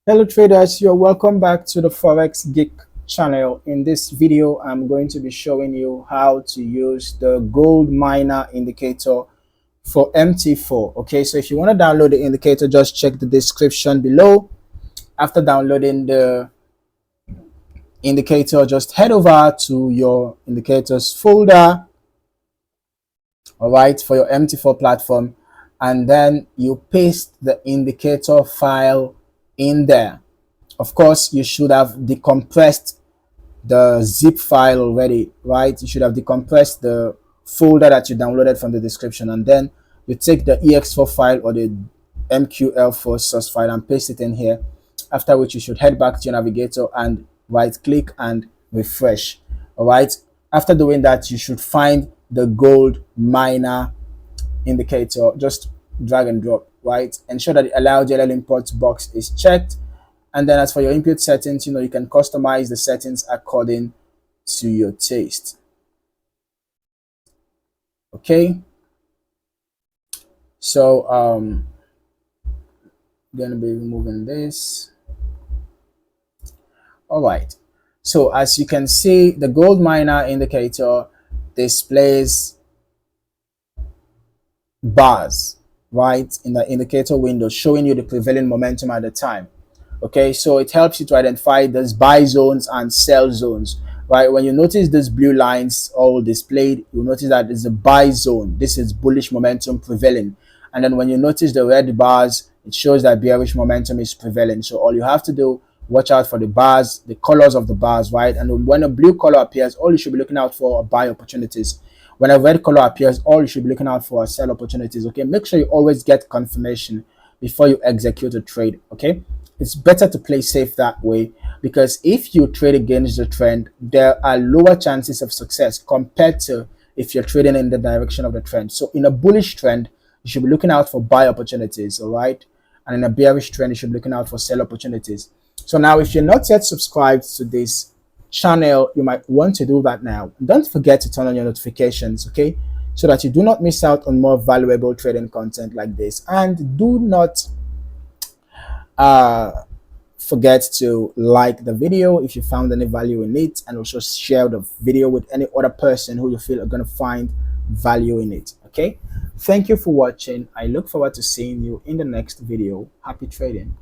Hello traders, you're welcome back to the Forex Geek channel. In this video, I'm going to be showing you how to use the gold miner indicator for MT4. Okay, so if you want to download the indicator, just check the description below. After downloading the indicator, just head over to your indicators folder, all right, for your MT4 platform, and then you paste the indicator file in there. Of course, you should have decompressed the zip file already, right? You should have decompressed the folder that you downloaded from the description, and then you take the ex4 file or the mql4 source file and paste it in here, after which you should head back to your navigator and right click and refresh. All right, after doing that, you should find the gold miner indicator. Just drag and drop, right? Ensure that the allow JLL imports box is checked. And then as for your input settings, you can customize the settings according to your taste. Okay. So I'm gonna be removing this. All right. So as you can see, the gold miner indicator displays bars, right, in the indicator window, showing you the prevailing momentum at the time. Okay, so it helps you to identify those buy zones and sell zones, right? When you notice these blue lines all displayed, you'll notice that it's a buy zone. This is bullish momentum prevailing. And then when you notice the red bars, it shows that bearish momentum is prevailing. So all you have to do, watch out for the bars, the colors of the bars, right? And when a blue color appears, all you should be looking out for are buy opportunities. When a red color appears, all you should be looking out for are sell opportunities. Okay, make sure you always get confirmation before you execute a trade. Okay, it's better to play safe that way, because if you trade against the trend, there are lower chances of success compared to if you're trading in the direction of the trend. So in a bullish trend, you should be looking out for buy opportunities, all right? And in a bearish trend, you should be looking out for sell opportunities. So now, if you're not yet subscribed to this channel, you might want to do that now. Don't forget to turn on your notifications, okay, so that you do not miss out on more valuable trading content like this. And do not forget to like the video if you found any value in it, and also share the video with any other person who you feel are going to find value in it. Okay, thank you for watching. I look forward to seeing you in the next video. Happy trading.